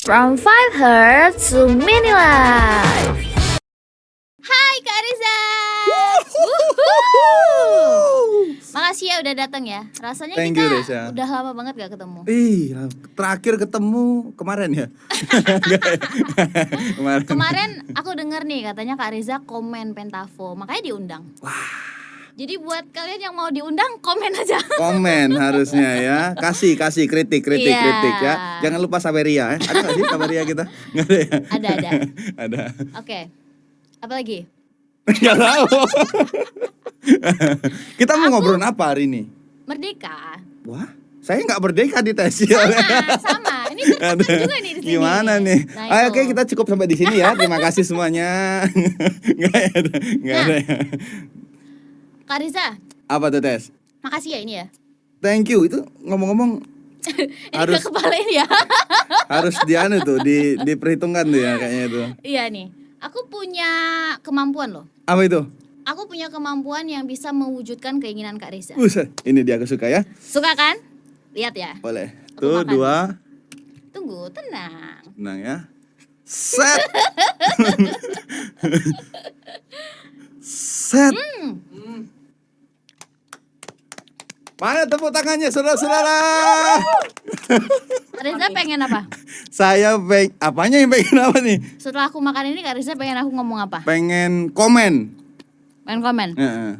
From 5 Hertz to Mini Life. Hai Kak Riza. Makasih ya udah datang ya. Rasanya Thank you, kita Reza. udah lama banget gak ketemu. Terakhir ketemu kemarin ya? Kemarin aku denger nih katanya Kak Riza komen Pentafo, makanya diundang. Wah, Jadi buat kalian yang mau diundang komen aja. komen harusnya ya. Kasih kritik Iya. ya. Jangan lupa Saveria ya. Ada nggak sih Saveria kita? Nggak ada ya? Ada. Ada. Oke. Apa lagi? Nggak tahu. Kita mau ngobrolin apa hari ini? Merdeka. Wah, saya nggak merdeka di tes. Sama. Ini tertekan juga nih di sini. Gimana nih? Nah, Ayo, itu. oke, kita cukup sampai di sini ya. Terima kasih semuanya. Nggak ada ya. Kak Riza, Apa tuh tes? makasih ya ini ya. Thank you. Itu ngomong-ngomong Ini harus ke kepala ini ya. harus dianu tuh diperhitungkan tuh ya kayaknya itu. Iya nih. Aku punya kemampuan loh. Apa itu? Aku punya kemampuan yang bisa mewujudkan keinginan Kak Riza. Buset, ini dia aku suka ya. Suka kan? Lihat ya. Boleh. Aku Tuh makan. 2. Tunggu, tenang. Tenang ya. Set. Set. Mana tepuk tangannya saudara-saudara? Kak Riza pengen apa? Saya apanya yang pengen apa nih? Setelah aku makan ini Kak Riza pengen aku ngomong apa? Pengen komen. Pengen komen. Heeh.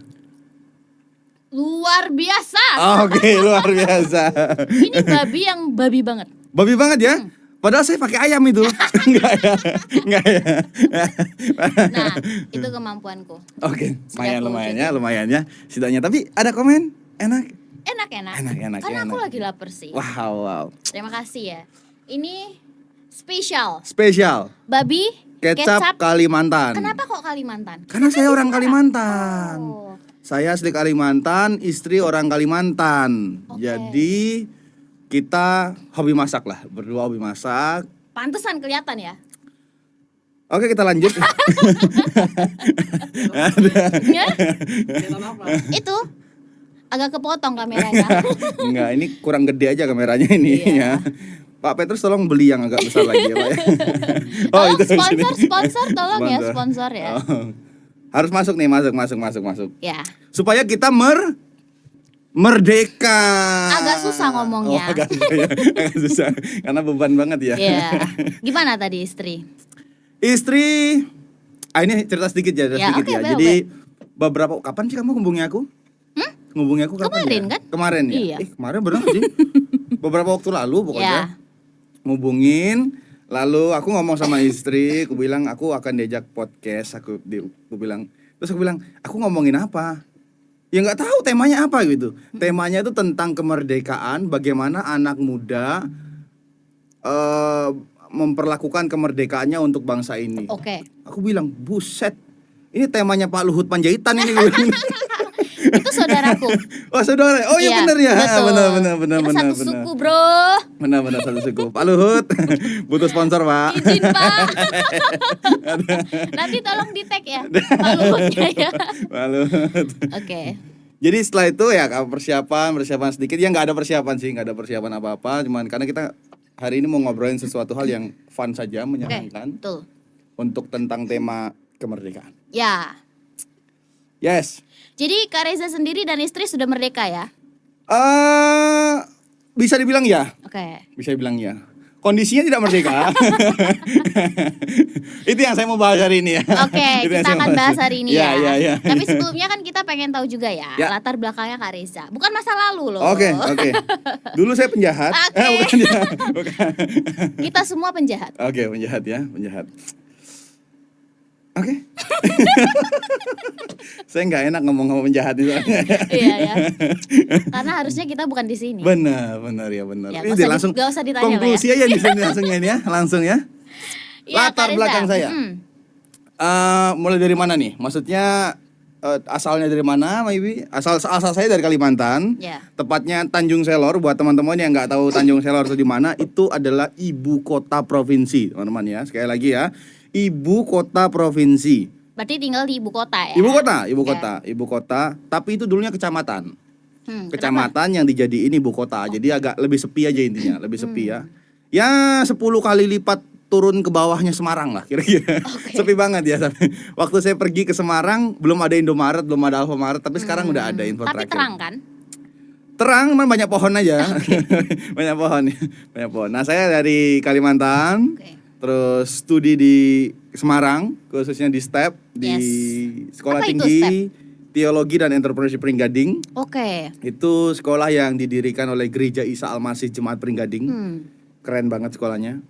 Luar biasa. Oke, luar biasa. Ini babi yang babi banget. Babi banget ya. Padahal saya pakai ayam itu. Enggak ya. Nah, itu kemampuanku. Oke, Sudah lumayan ya. Setidaknya tapi ada komen enak. Enak-enak. Enak. Karena aku lagi lapar sih. Wow. Terima kasih ya. Ini spesial. Spesial Babi kecap Kalimantan. Kenapa kok Kalimantan? Karena saya orang Kalimantan. Oh. Saya asli Kalimantan, istri orang Kalimantan. Oke. Jadi kita hobi masak lah, berdua hobi masak. Pantesan kelihatan ya. Oke, kita lanjut. Ya? Itu agak kepotong kameranya. Enggak, ini kurang gede aja kameranya ini Iya. ya. Pak Petrus tolong beli yang agak besar lagi ya Pak ya. Tolong di sini. sponsor tolong ya sponsor ya. Oh. Harus masuk nih, masuk. Ya. Supaya kita merdeka. Agak susah ngomongnya. Oh, agak susah. Karena beban banget ya. Iya. Gimana tadi istri? Istri, ini cerita sedikit ya, Ya, oke, ya. boleh, Jadi beberapa kapan sih kamu hubungi aku? Ngubungi aku kapan? Kemarin ya? kan? Kemarin ya. Iya. Kemarin benar sih. Beberapa waktu lalu pokoknya. Ya. Ngubungin, lalu aku ngomong sama istri, aku bilang aku akan diajak podcast, aku bilang, terus aku bilang, aku ngomongin apa? Ya nggak tahu temanya apa gitu. Temanya itu tentang kemerdekaan, bagaimana anak muda memperlakukan kemerdekaannya untuk bangsa ini. Oke. Aku bilang, buset, ini temanya Pak Luhut Panjaitan ini. Itu saudaraku. Oh saudara, oh iya benar ya, betul. benar. Kita satu suku, Bro. Benar satu suku. Pak Luhut butuh sponsor Pak. Izin, Pak. Nanti tolong di-tag ya. Pak Luhutnya ya. Pak Luhut. Oke. Jadi setelah itu ya persiapan sedikit, ya nggak ada persiapan apa-apa, cuman karena kita hari ini mau ngobrolin sesuatu hal yang fun saja, Oke. menyenangkan Betul. untuk tentang tema kemerdekaan. Ya. Yes. Jadi Kak Reza sendiri dan istri sudah merdeka ya? Bisa dibilang ya. Oke. Bisa dibilang ya. Kondisinya tidak merdeka. Itu yang saya mau bahas hari ini ya. Oke, Itu yang kita saya akan mau bahas hari ini ya. Ya. Tapi sebelumnya kan kita pengen tahu juga ya, Ya. latar belakangnya Kak Reza. Bukan masa lalu loh. Oke. Dulu saya penjahat. Oke. Bukan penjahat. Bukan. Kita semua penjahat. Oke, penjahat. Oke. Saya nggak enak ngomong penjahat itu. Iya ya. Karena harusnya kita bukan di sini. Benar ya. Ya, Ini nggak usah ditanya lah ya. konklusi aja di sini langsung ini ya, langsung ya. Iya, Kak Latar Reza. belakang saya. Mulai dari mana nih? Maksudnya asalnya dari mana, Maybe? Asal saya dari Kalimantan. Ya. Tepatnya Tanjung Selor. Buat teman-teman yang nggak tahu Tanjung Selor itu di mana, itu adalah ibu kota provinsi, teman-teman ya. Sekali lagi ya, ibu kota provinsi. Berarti tinggal di ibu kota ya? Ibu kota. Tapi itu dulunya kecamatan. Kenapa? Kecamatan yang dijadiin ibu kota. Jadi agak lebih sepi aja intinya, lebih sepi ya. Ya 10 kali lipat turun ke bawahnya Semarang lah kira-kira. Sepi banget ya. Waktu saya pergi ke Semarang belum ada Indomaret, belum ada Alfamart, tapi sekarang udah ada info Tapi terakhir. terang kan? Terang, cuman banyak pohon aja. Banyak pohon. Banyak pohon. Nah, saya dari Kalimantan. Oke. Terus studi di Semarang, khususnya di STEP, di Sekolah Apa itu Tinggi STEP? Teologi dan Entrepreneurship Pringgading. Oke. Itu sekolah yang didirikan oleh Gereja Isa Al-Masih Jemaat Pringgading. Keren banget sekolahnya.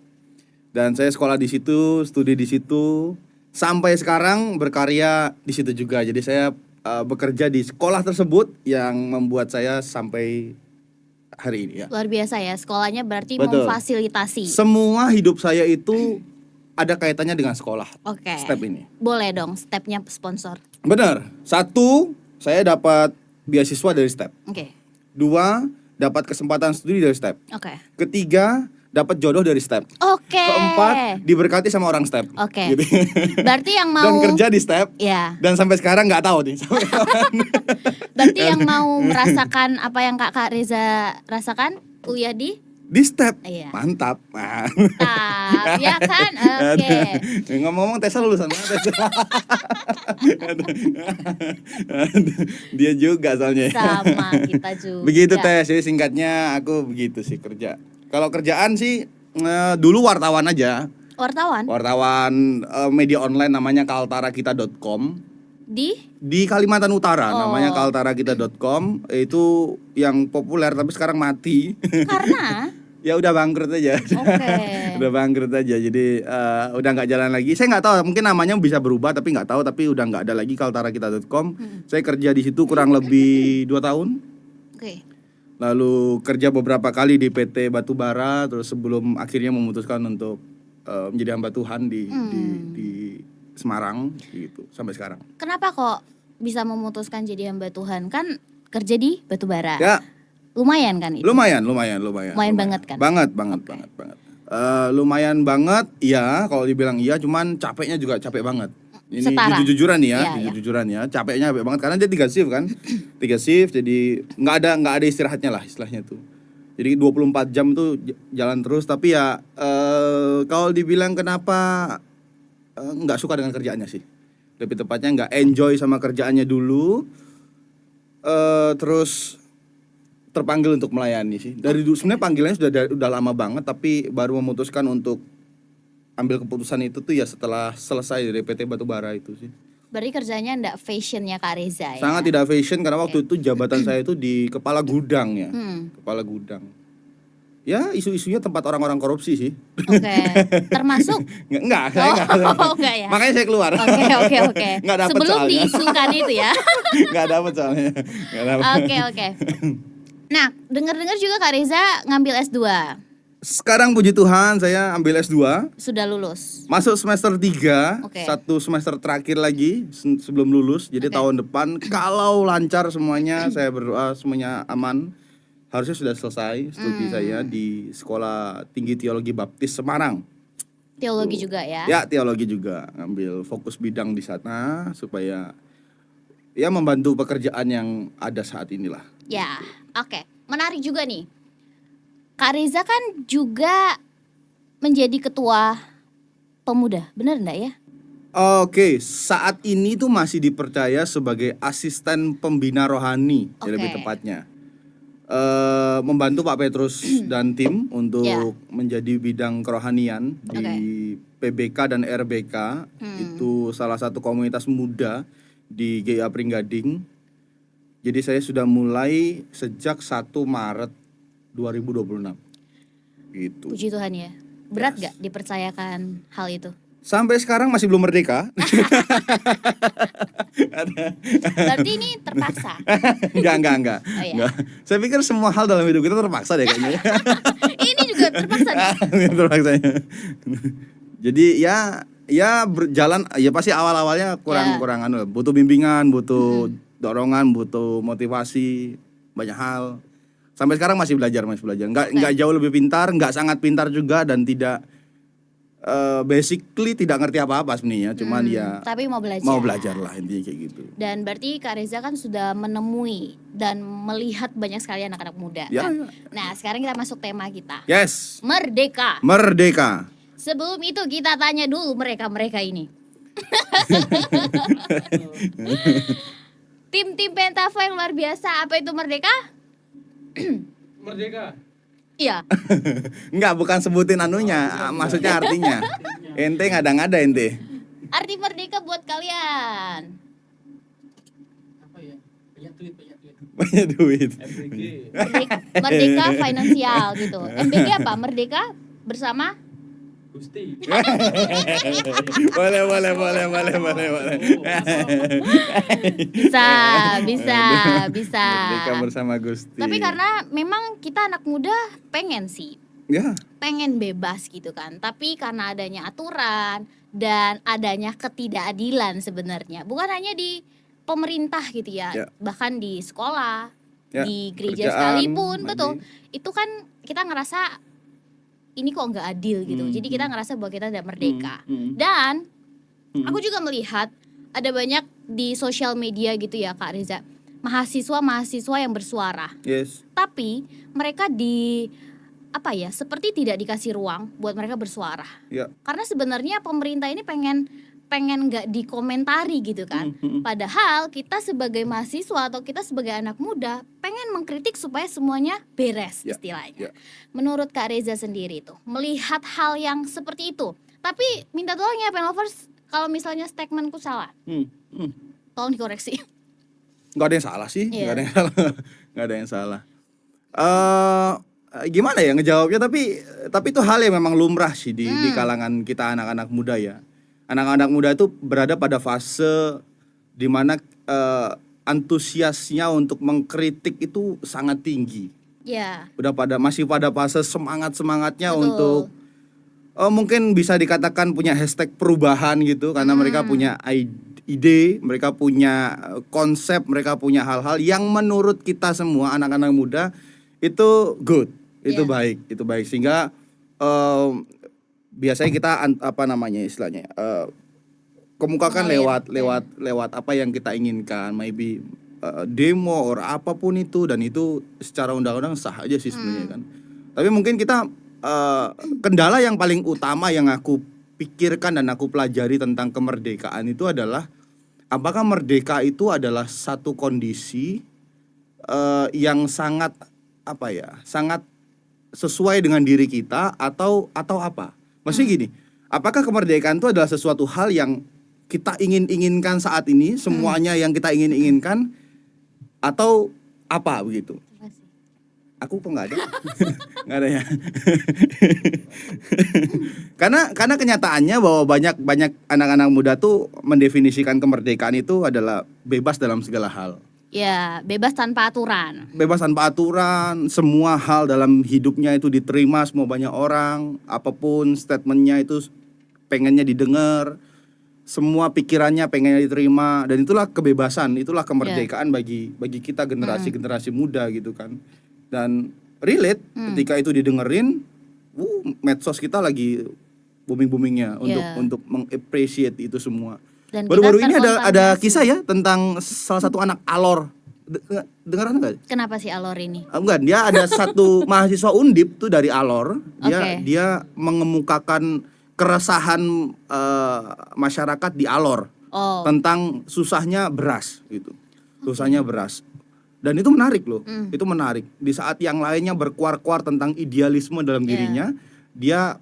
Dan saya sekolah di situ, studi di situ, sampai sekarang berkarya di situ juga. Jadi saya bekerja di sekolah tersebut yang membuat saya sampai hari ini ya. Luar biasa ya, sekolahnya berarti Betul. memfasilitasi. Semua hidup saya itu ada kaitannya dengan sekolah. Oke. Step ini. Boleh dong stepnya sponsor. Benar. 1, saya dapat beasiswa dari STEP. Oke. 2, dapat kesempatan studi dari STEP. Oke. 3, dapat jodoh dari STEP. Oke. 4, diberkati sama orang STEP. Oke. Gitu. Berarti yang mau Dan kerja di STEP. Ya. Dan sampai sekarang nggak tahu nih. Sampai kapan. Berarti yang mau merasakan apa yang Kak Reza rasakan kuliah di Di STEP. Iya. Mantap. Mantap, ya kan? Oke. Ngomong-ngomong Tessa lulusan mana Tessa? Dia juga soalnya. Sama kita juga. Begitu Tess, jadi singkatnya aku begitu sih kerja. Kalau kerjaan sih dulu wartawan aja. Wartawan Wartawan media online namanya kaltarakita.com. Di Kalimantan Utara namanya kaltarakita.com. Itu yang populer tapi sekarang mati. karena Ya udah bangkrut aja. Oke. Udah bangkrut aja. Jadi udah nggak jalan lagi. Saya nggak tahu, mungkin namanya bisa berubah tapi nggak tahu. Tapi udah nggak ada lagi kaltarakita.com. Saya kerja di situ kurang lebih 2 tahun. Oke. Lalu kerja beberapa kali di PT Batubara, terus sebelum akhirnya memutuskan untuk menjadi hamba Tuhan di Semarang gitu sampai sekarang. Kenapa kok bisa memutuskan jadi hamba Tuhan? Kan kerja di Batubara. Ya, Lumayan kan itu? lumayan. Lumayan banget kan? Banget. Lumayan banget, iya. Kalau dibilang iya, cuman capeknya juga capek banget. Ini Setara. jujur-jujuran nih ya, Iya, iya. jujur-jujuran ya. Capeknya capek banget karena dia 3 shift kan. 3 shift, jadi nggak ada istirahatnya lah istilahnya tuh. Jadi 24 jam tuh jalan terus. Tapi ya kalau dibilang kenapa nggak suka dengan kerjaannya sih. Lebih tepatnya nggak enjoy sama kerjaannya dulu. Terus terpanggil untuk melayani sih. Dari dulu sebenarnya panggilannya udah lama banget, tapi baru memutuskan untuk ambil keputusan itu tuh ya setelah selesai dari PT Batubara itu sih. Berarti kerjanya ndak fashionnya Kak Reza ya? Sangat tidak fashion karena waktu itu jabatan saya itu di kepala gudang ya. Kepala gudang. Ya isu-isunya tempat orang-orang korupsi sih. Oke. Termasuk? Enggak, saya enggak. Oh, enggak ya? Makanya saya keluar. Oke. Enggak dapat Sebelum soalnya. diisukan itu ya. Enggak dapat soalnya. Enggak dapat. Oke. Nah, dengar-dengar juga Kak Reza ngambil S2. Sekarang puji Tuhan saya ambil S2. Sudah lulus. Masuk semester 3, Oke. 1 semester terakhir lagi sebelum lulus. Jadi Oke. tahun depan kalau lancar semuanya, saya berdoa semuanya aman. Harusnya sudah selesai studi saya di Sekolah Tinggi Teologi Baptis Semarang. Teologi juga ya? Ya, teologi juga. Ngambil fokus bidang di sana supaya ya membantu pekerjaan yang ada saat inilah. Ya, oke. Menarik juga nih. Kak Reza kan juga menjadi ketua pemuda, benar enggak ya? Oke, saat ini tuh masih dipercaya sebagai asisten pembina rohani, ya lebih Oke. tepatnya. Membantu Pak Petrus dan tim untuk Ya. menjadi bidang kerohanian di PBK dan RBK. Itu salah satu komunitas muda di GA Pringgading. Jadi saya sudah mulai sejak 1 Maret 2026. Gitu. Puji Tuhan ya. Berat gak dipercayakan hal itu? Sampai sekarang masih belum merdeka. Berarti ini terpaksa. Enggak. Oh, iya. Enggak. Saya pikir semua hal dalam hidup kita terpaksa deh kayaknya. Ini juga terpaksa nih. Terpaksanya. Jadi ya berjalan ya pasti awal-awalnya kurang butuh bimbingan, butuh dorongan, butuh motivasi, banyak hal. Sampai sekarang masih belajar. Enggak jauh lebih pintar, enggak sangat pintar juga dan tidak basically tidak ngerti apa-apa sebenarnya, cuman ya Tapi mau belajar. mau belajar lah intinya kayak gitu. Dan berarti Kak Reza kan sudah menemui dan melihat banyak sekali anak-anak muda Ya, kan? ya. Nah sekarang kita masuk tema kita, Yes, Merdeka. merdeka. Sebelum itu kita tanya dulu mereka-mereka ini. Tim-tim Pentavo yang luar biasa, apa itu Merdeka? Merdeka. Iya. Enggak, bukan sebutin anunya, maksudnya artinya. Ente ngada-ngada ente. Arti Merdeka buat kalian. Apa ya? Banyak tweet. Banyak duit. MBG. Merdeka finansial gitu. MBG apa? Merdeka bersama. Gusti. boleh. Bisa. Merdeka bersama Gusti. Tapi karena memang kita anak muda pengen sih, ya, pengen bebas gitu kan. Tapi karena adanya aturan dan adanya ketidakadilan sebenarnya, bukan hanya di pemerintah gitu ya, Ya. bahkan di sekolah, Ya, di gereja kerjaan, sekalipun, lagi. betul. Itu kan kita ngerasa ini kok nggak adil gitu. Jadi kita ngerasa bahwa kita tidak merdeka. Dan aku juga melihat ada banyak di sosial media gitu ya Kak Reza, mahasiswa yang bersuara. Yes. Tapi mereka seperti tidak dikasih ruang buat mereka bersuara. Ya. Karena sebenarnya pemerintah ini pengen nggak dikomentari gitu kan. Padahal kita sebagai mahasiswa atau kita sebagai anak muda pengen mengkritik supaya semuanya beres Ya, istilahnya. ya. Menurut Kak Reza sendiri tuh melihat hal yang seperti itu. Tapi minta tolong ya Penlovers, kalau misalnya statementku salah, tolong dikoreksi. Nggak ada yang salah sih, Iya. nggak ada yang salah. Gimana ya ngejawabnya, tapi itu hal yang memang lumrah sih di kalangan kita anak-anak muda ya. Anak-anak muda itu berada pada fase dimana antusiasnya untuk mengkritik itu sangat tinggi. Ya, Masih pada fase semangatnya betul. untuk mungkin bisa dikatakan punya hashtag perubahan gitu, karena mereka punya ide, mereka punya konsep, mereka punya hal-hal yang menurut kita semua anak-anak muda itu good, itu Yeah. baik sehingga biasanya kita istilahnya kemukakan lewat apa yang kita inginkan, maybe demo or apapun itu, dan itu secara undang-undang sah aja sih sebenarnya kan. Tapi mungkin kita kendala yang paling utama yang aku pikirkan dan aku pelajari tentang kemerdekaan itu adalah apakah merdeka itu adalah satu kondisi yang sangat sangat sesuai dengan diri kita atau apa? Maksudnya gini, apakah kemerdekaan itu adalah sesuatu hal yang kita inginkan saat ini, semuanya yang kita inginkan, atau apa begitu? Aku kok nggak ada, nggak ada ya. karena kenyataannya bahwa banyak anak-anak muda tuh mendefinisikan kemerdekaan itu adalah bebas dalam segala hal. Ya, bebas tanpa aturan. Bebas tanpa aturan, semua hal dalam hidupnya itu diterima semua banyak orang, apapun statementnya itu pengennya didengar, semua pikirannya pengennya diterima, dan itulah kebebasan, itulah kemerdekaan bagi kita generasi muda gitu kan. Dan relate ketika itu didengerin, medsos kita lagi booming-boomingnya untuk meng-appreciate itu semua. Dan Baru-baru kita ini ada terkontaminasi. kisah ya tentang salah satu anak Alor. Dengaran nggak? Kenapa sih Alor ini? Enggak, dia ada satu mahasiswa Undip tuh dari Alor. Dia mengemukakan keresahan masyarakat di Alor tentang susahnya beras gitu. Susahnya beras. Dan itu menarik loh. Itu menarik. Di saat yang lainnya berkuar-kuar tentang idealisme dalam dirinya, dia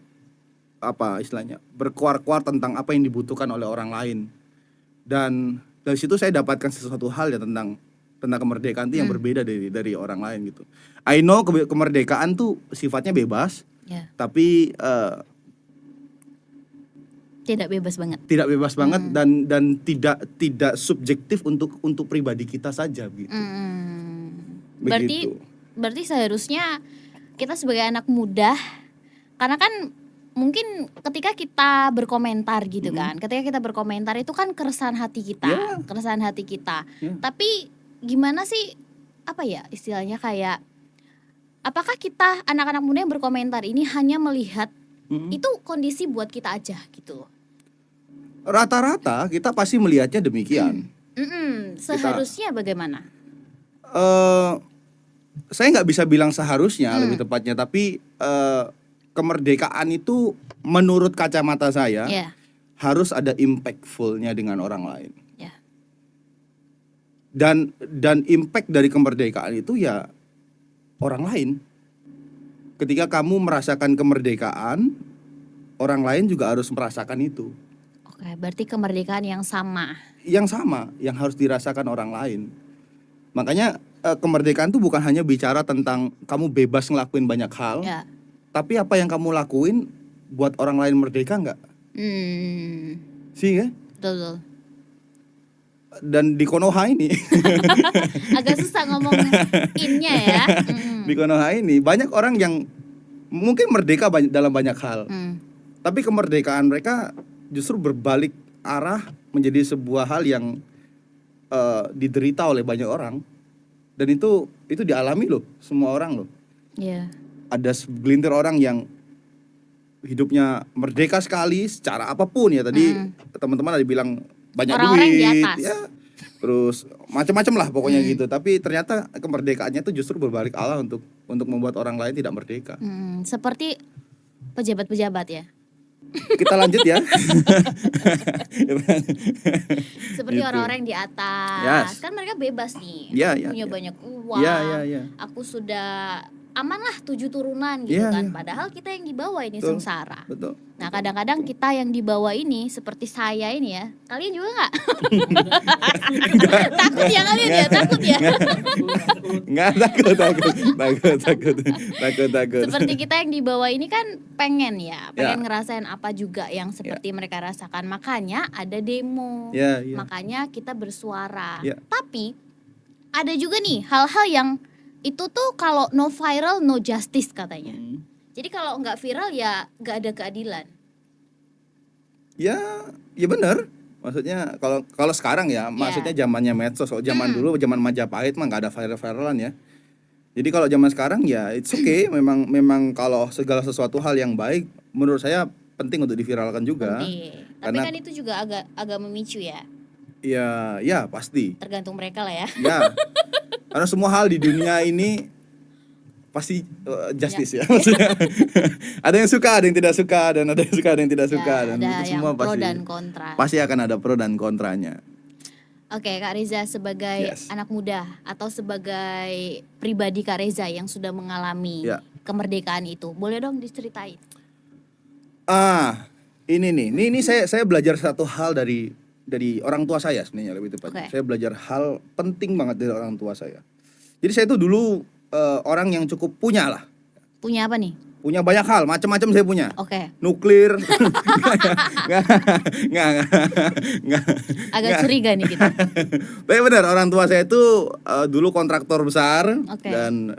berkuar-kuar tentang apa yang dibutuhkan oleh orang lain. Dan dari situ saya dapatkan sesuatu hal ya tentang kemerdekaan itu yang berbeda dari orang lain gitu. I know kemerdekaan tuh sifatnya bebas, tapi tidak bebas banget. Tidak bebas banget dan tidak subjektif untuk pribadi kita saja gitu. Berarti seharusnya kita sebagai anak muda, karena kan mungkin ketika kita berkomentar gitu kan, ketika kita berkomentar itu kan keresahan hati kita, Tapi gimana sih istilahnya kayak apakah kita anak-anak muda yang berkomentar ini hanya melihat itu kondisi buat kita aja gitu. Rata-rata kita pasti melihatnya demikian. Seharusnya bagaimana? Saya nggak bisa bilang seharusnya lebih Hmm. tepatnya, tapi kemerdekaan itu menurut kacamata saya Ya, harus ada impactfulnya dengan orang lain. ya. Dan impact dari kemerdekaan itu ya orang lain. Ketika kamu merasakan kemerdekaan, orang lain juga harus merasakan itu. Oke, berarti kemerdekaan yang sama. Yang sama, yang harus dirasakan orang lain. Makanya kemerdekaan itu bukan hanya bicara tentang kamu bebas ngelakuin banyak hal, Ya. tapi apa yang kamu lakuin buat orang lain merdeka nggak? Sih ya? Betul. Dan di Konoha ini, Agak susah ngomong innya ya. di Konoha ini banyak orang yang mungkin merdeka dalam banyak hal, tapi kemerdekaan mereka justru berbalik arah menjadi sebuah hal yang diderita oleh banyak orang. Dan itu dialami loh, semua orang loh. Iya. Ada segelintir orang yang hidupnya merdeka sekali secara apapun ya. Tadi teman-teman ada bilang banyak Orang-orang duit, di atas. ya, terus macam-macam lah pokoknya gitu. Tapi ternyata kemerdekaannya itu justru berbalik arah untuk membuat orang lain tidak merdeka. Seperti pejabat-pejabat ya. Kita lanjut ya. Seperti Gitu. orang-orang di atas. Yes. Kan mereka bebas nih. Ya, Aku ya, punya ya. banyak uang. Ya. Aku sudah aman lah 7 turunan gitu Ya, kan. ya. Padahal kita yang di bawah ini Betul. sengsara. Betul. Nah kadang-kadang kita yang di bawah ini seperti saya ini ya. Kalian juga nggak? Takut ya kalian ya? Takut ya? Nggak, takut. Seperti kita yang di bawah ini kan pengen ya, pengen Ya. ngerasain apa juga yang seperti mereka rasakan. Makanya ada demo, Ya. makanya kita bersuara. Ya. Tapi ada juga nih hal-hal yang itu tuh kalau no viral no justice katanya. Jadi kalau nggak viral ya nggak ada keadilan. Ya benar. Maksudnya kalau sekarang ya, maksudnya zamannya medsos. Kalau zaman dulu, zaman Majapahit mah nggak ada viral-viralan ya. Jadi kalau zaman sekarang ya it's okay. memang kalau segala sesuatu hal yang baik menurut saya penting untuk diviralkan juga. Penting. Tapi Karena- kan itu juga agak memicu ya. Ya pasti. Tergantung mereka lah ya. Ya. Karena semua hal di dunia ini pasti justice ya. Maksudnya ada yang suka, ada yang tidak suka, dan ada yang suka, ada yang tidak suka, Ya, dan ada itu yang semua pro pasti dan kontra. pasti akan ada pro dan kontranya. Oke, Kak Reza sebagai Yes. anak muda atau sebagai pribadi Kak Reza yang sudah mengalami Ya. kemerdekaan itu, boleh dong diceritain? Ini saya belajar satu hal dari orang tua saya sebenarnya lebih tepatnya. Oke. Saya belajar hal penting banget dari orang tua saya. Jadi saya tuh dulu orang yang cukup punya lah. Punya apa nih? Punya banyak hal, macam-macam saya punya. Oke, Nuklir. Nggak. agak curiga nih kita. Tapi benar, orang tua saya itu dulu kontraktor besar. Oke. Dan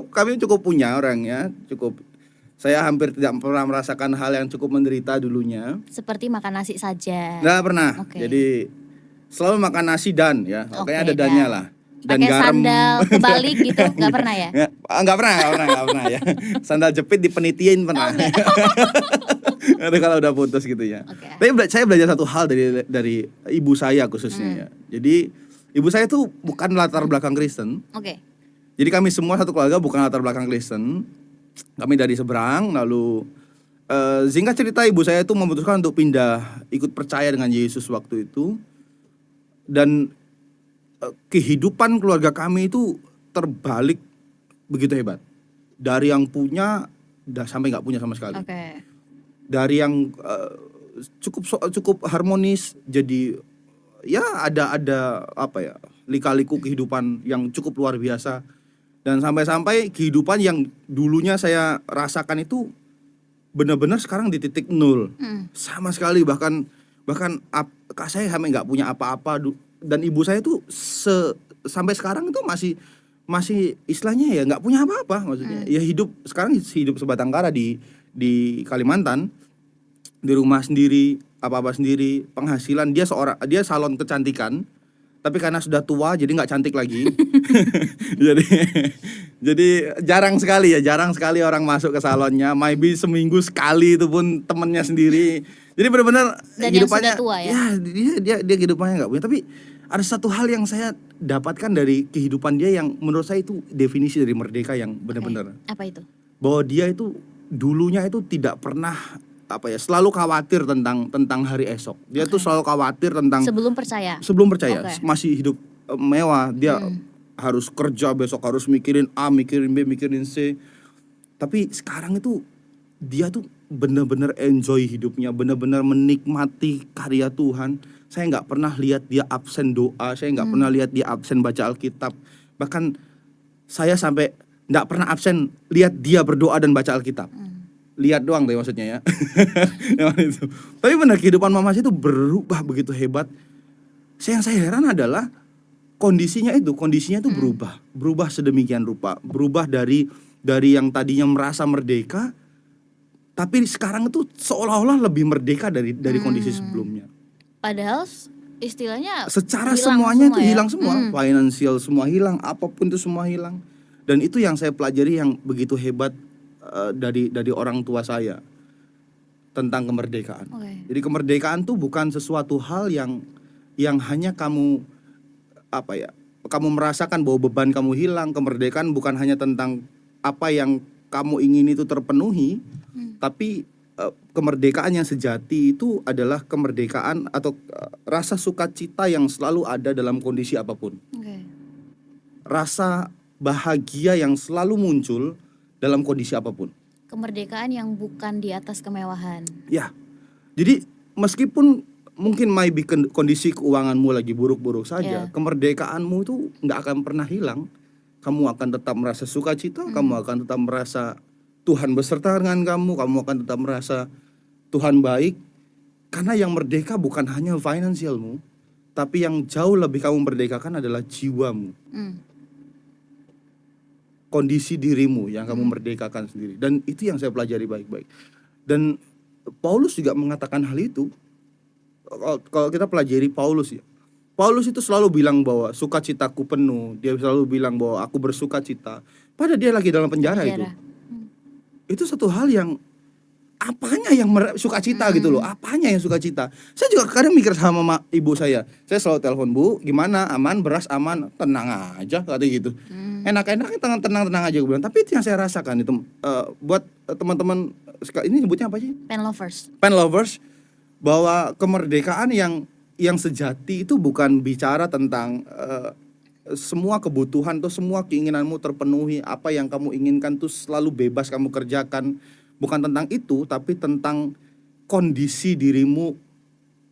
kami cukup punya orangnya, cukup. Saya hampir tidak pernah merasakan hal yang cukup menderita dulunya. Seperti makan nasi saja. Nggak pernah. Oke. Jadi selalu makan nasi dan ya, Oke, kayaknya ada dannya dan. lah. Dan Pakai garam. sandal kebalik gitu, nggak pernah ya? Nggak pernah ya. Sandal jepit dipenitiin pernah. Itu kalau udah putus gitu ya. Oke. Tapi saya belajar satu hal dari ibu saya khususnya ya. Jadi ibu saya tuh bukan latar belakang Kristen. Oke. Jadi kami semua satu keluarga bukan latar belakang Kristen. Kami dari seberang, lalu singkat cerita ibu saya itu memutuskan untuk pindah ikut percaya dengan Yesus waktu itu. Dan kehidupan keluarga kami itu terbalik begitu hebat. Dari yang punya sampai nggak punya sama sekali. Oke. Dari yang cukup harmonis jadi ya ada apa ya, lika-liku kehidupan yang cukup luar biasa. Dan sampai kehidupan yang dulunya saya rasakan itu benar-benar sekarang di titik nol. Sama sekali, bahkan kak saya sampai nggak punya apa-apa. Dan ibu saya tuh sampai sekarang itu masih istilahnya ya nggak punya apa-apa, maksudnya ya sekarang hidup sebatang kara di Kalimantan, di rumah sendiri, apa-apa sendiri, penghasilan dia salon kecantikan. Tapi karena sudah tua jadi nggak cantik lagi. jadi jarang sekali orang masuk ke salonnya. Maybe seminggu sekali, itu pun temennya sendiri. Jadi benar-benar Dan yang kehidupannya sudah tua ya? dia kehidupannya nggak punya. Tapi ada satu hal yang saya dapatkan dari kehidupan dia yang menurut saya itu definisi dari merdeka yang benar-benar. Apa itu? Bahwa dia itu dulunya itu tidak pernah selalu khawatir tentang hari esok. Dia tuh selalu khawatir tentang Sebelum percaya. Oke. masih hidup mewah. Dia harus kerja besok, harus mikirin A, mikirin B, mikirin C. Tapi sekarang itu dia tuh benar-benar enjoy hidupnya, benar-benar menikmati karya Tuhan. Saya nggak pernah lihat dia absen doa, saya nggak pernah lihat dia absen baca Alkitab. Bahkan saya sampai nggak pernah absen lihat dia berdoa dan baca Alkitab. Lihat doang tuh maksudnya ya. Itu. Tapi benar kehidupan Mama saya itu berubah begitu hebat. Yang saya heran adalah kondisinya itu berubah sedemikian rupa, berubah dari yang tadinya merasa merdeka, tapi sekarang itu seolah-olah lebih merdeka dari kondisi sebelumnya. Padahal istilahnya Secara hilang semuanya semua itu ya? hilang semua, finansial semua hilang, apapun itu semua hilang. Dan itu yang saya pelajari yang begitu hebat dari orang tua saya tentang kemerdekaan. Oke. Jadi kemerdekaan tuh bukan sesuatu hal yang hanya kamu kamu merasakan bahwa beban kamu hilang. Kemerdekaan bukan hanya tentang apa yang kamu ingin itu terpenuhi, tapi kemerdekaan yang sejati itu adalah kemerdekaan atau rasa sukacita yang selalu ada dalam kondisi apapun. Oke. Rasa bahagia yang selalu muncul dalam kondisi apapun. Kemerdekaan yang bukan di atas kemewahan. Ya. Jadi meskipun mungkin maybe kondisi keuanganmu lagi buruk-buruk saja, kemerdekaanmu itu nggak akan pernah hilang. Kamu akan tetap merasa sukacita, kamu akan tetap merasa Tuhan beserta dengan kamu akan tetap merasa Tuhan baik. Karena yang merdeka bukan hanya finansialmu, tapi yang jauh lebih kamu merdekakan adalah jiwamu. Kondisi dirimu yang kamu merdekakan sendiri. Dan itu yang saya pelajari baik-baik. Dan Paulus juga mengatakan hal itu. Kalau kita pelajari Paulus ya, Paulus itu selalu bilang bahwa sukacitaku penuh. Dia selalu bilang bahwa aku bersukacita. Padahal dia lagi dalam penjara. Itu satu hal yang apanya yang sukacita gitu loh. Apanya yang sukacita. Saya juga kadang mikir sama ibu saya. Saya selalu telepon, Bu, gimana, aman, beras aman, tenang aja katanya gitu. Enak-enak tenang aja gue bilang. Tapi itu yang saya rasakan itu buat teman-teman ini sebutnya apa sih? Pen lovers. Bahwa kemerdekaan yang sejati itu bukan bicara tentang semua kebutuhan atau semua keinginanmu terpenuhi, apa yang kamu inginkan tuh selalu bebas kamu kerjakan. Bukan tentang itu, tapi tentang kondisi dirimu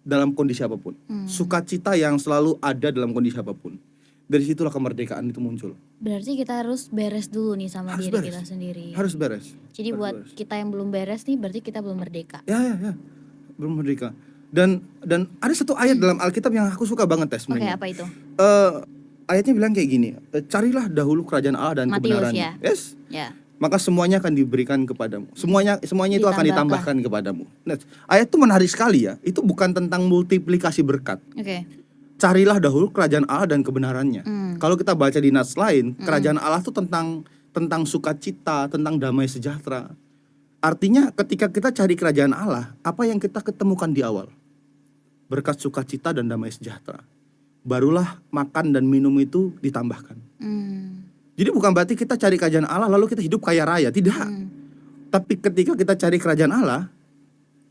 dalam kondisi apapun. Sukacita yang selalu ada dalam kondisi apapun. Dari situlah kemerdekaan itu muncul. Berarti kita harus beres dulu nih sama diri kita sendiri. Harus beres. Jadi buat kita yang belum beres nih, berarti kita belum merdeka. Ya. Belum merdeka. Dan ada satu ayat dalam Alkitab yang aku suka banget sebenarnya. Oke, apa itu? Ayatnya bilang kayak gini, carilah dahulu kerajaan Allah dan kebenarannya. Ya? Yes. Ya. Maka semuanya akan diberikan kepadamu. Semuanya itu akan ditambahkan kepadamu. Nah, ayat itu menarik sekali ya. Itu bukan tentang multiplikasi berkat. Oke. Carilah dahulu kerajaan Allah dan kebenarannya. Kalau kita baca di nas lain, kerajaan Allah itu tentang sukacita, tentang damai sejahtera. Artinya ketika kita cari kerajaan Allah, apa yang kita ketemukan di awal? Berkat sukacita dan damai sejahtera. Barulah makan dan minum itu ditambahkan. Jadi bukan berarti kita cari kerajaan Allah lalu kita hidup kaya raya, tidak. Tapi ketika kita cari kerajaan Allah,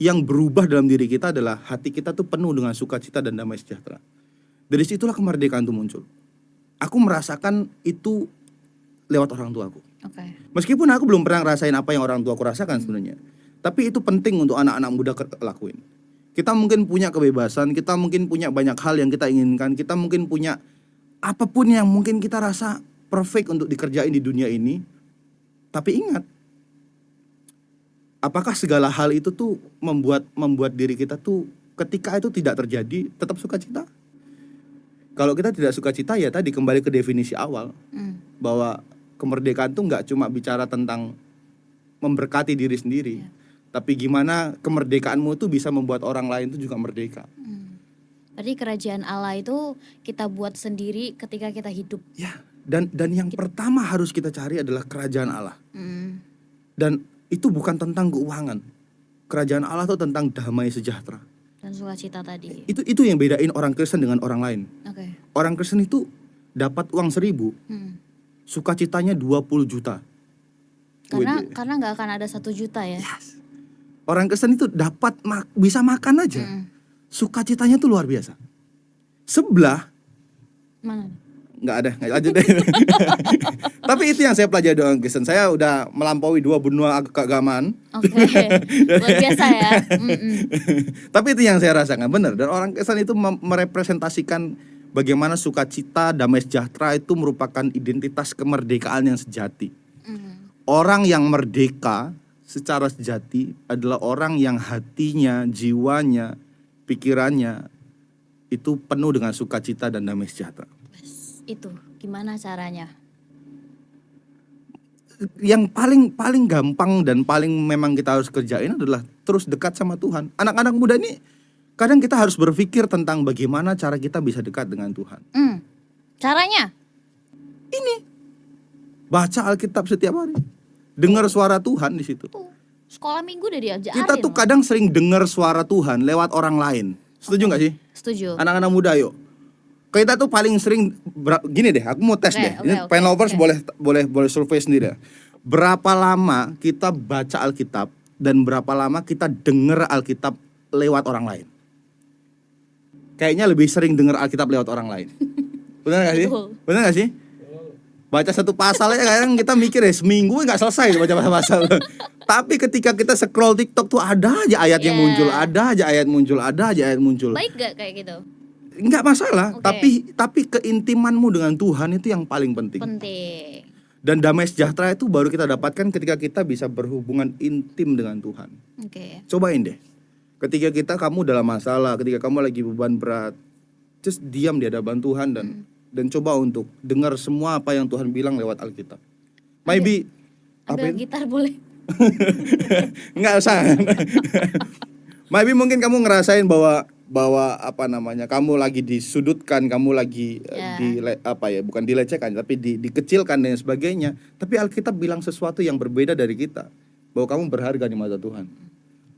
yang berubah dalam diri kita adalah hati kita tuh penuh dengan sukacita dan damai sejahtera. Dari situlah kemerdekaan itu muncul. Aku merasakan itu lewat orang tuaku. Meskipun aku belum pernah ngerasain apa yang orang tuaku rasakan sebenarnya. Tapi itu penting untuk anak-anak muda lakuin. Kita mungkin punya kebebasan, kita mungkin punya banyak hal yang kita inginkan, kita mungkin punya apapun yang mungkin kita rasa perfect untuk dikerjain di dunia ini. Tapi ingat, apakah segala hal itu tuh membuat diri kita tuh ketika itu tidak terjadi tetap sukacita? Kalau kita tidak sukacita ya tadi kembali ke definisi awal. Bahwa kemerdekaan tuh nggak cuma bicara tentang memberkati diri sendiri. Tapi gimana kemerdekaanmu tuh bisa membuat orang lain tuh juga merdeka. Berarti kerajaan Allah itu kita buat sendiri ketika kita hidup. Ya, dan yang pertama harus kita cari adalah kerajaan Allah. Mm. Dan itu bukan tentang keuangan. Kerajaan Allah itu tentang damai sejahtera. Dan sukacita tadi. Itu yang bedain orang Kristen dengan orang lain. Oke. Orang Kristen itu dapat uang 1.000, sukacitanya 20 juta. Wede. Karena nggak akan ada 1 juta ya. Yes. Orang Kristen itu dapat bisa makan aja. Sukacitanya tuh luar biasa. Sebelah Mana? nggak ada, nggak lanjut deh. Tapi itu yang saya pelajari dari orang Kristen. Saya udah melampaui 2 benua keagamaan. Oke. Luar biasa ya. Tapi itu yang saya rasakan benar. Dan orang Kristen itu merepresentasikan bagaimana sukacita, damai sejahtera itu merupakan identitas kemerdekaan yang sejati. Orang yang merdeka secara sejati adalah orang yang hatinya, jiwanya, pikirannya itu penuh dengan sukacita dan damai sejahtera. Itu gimana caranya? Yang paling gampang dan paling memang kita harus kerjain adalah terus dekat sama Tuhan. Anak-anak muda ini kadang kita harus berpikir tentang bagaimana cara kita bisa dekat dengan Tuhan. Caranya? Baca Alkitab setiap hari. Dengar suara Tuhan di situ. Tuh, sekolah minggu udah diajarin. Kita tuh loh. kadang sering dengar suara Tuhan lewat orang lain. Setuju nggak sih? Setuju. Anak-anak muda yuk. Kita tuh paling sering gini deh, aku mau tes deh. Ini Pen Lovers boleh survei sendiri. Berapa lama kita baca Alkitab dan berapa lama kita dengar Alkitab lewat orang lain? Kayaknya lebih sering dengar Alkitab lewat orang lain. Benar nggak sih? Betul. Benar nggak sih? Baca satu pasal aja kadang kita mikir ya seminggu nggak selesai baca pasal. Tapi ketika kita scroll TikTok tuh ada aja ayat yang muncul, ada aja ayat muncul. Baik gak kayak gitu? Enggak masalah, Oke. tapi keintimanmu dengan Tuhan itu yang paling penting. Penting. Dan damai sejahtera itu baru kita dapatkan ketika kita bisa berhubungan intim dengan Tuhan. Oke. Cobain deh. Ketika kamu dalam masalah, ketika kamu lagi beban berat, just diam di hadapan Tuhan dan coba untuk dengar semua apa yang Tuhan bilang lewat Alkitab. Maybe Ambil itu? gitar boleh? Enggak usah. Maybe mungkin kamu ngerasain bahwa apa namanya, kamu lagi disudutkan, kamu lagi bukan dilecehkan tapi dikecilkan dan sebagainya. Tapi Alkitab bilang sesuatu yang berbeda dari kita, bahwa kamu berharga di mata Tuhan.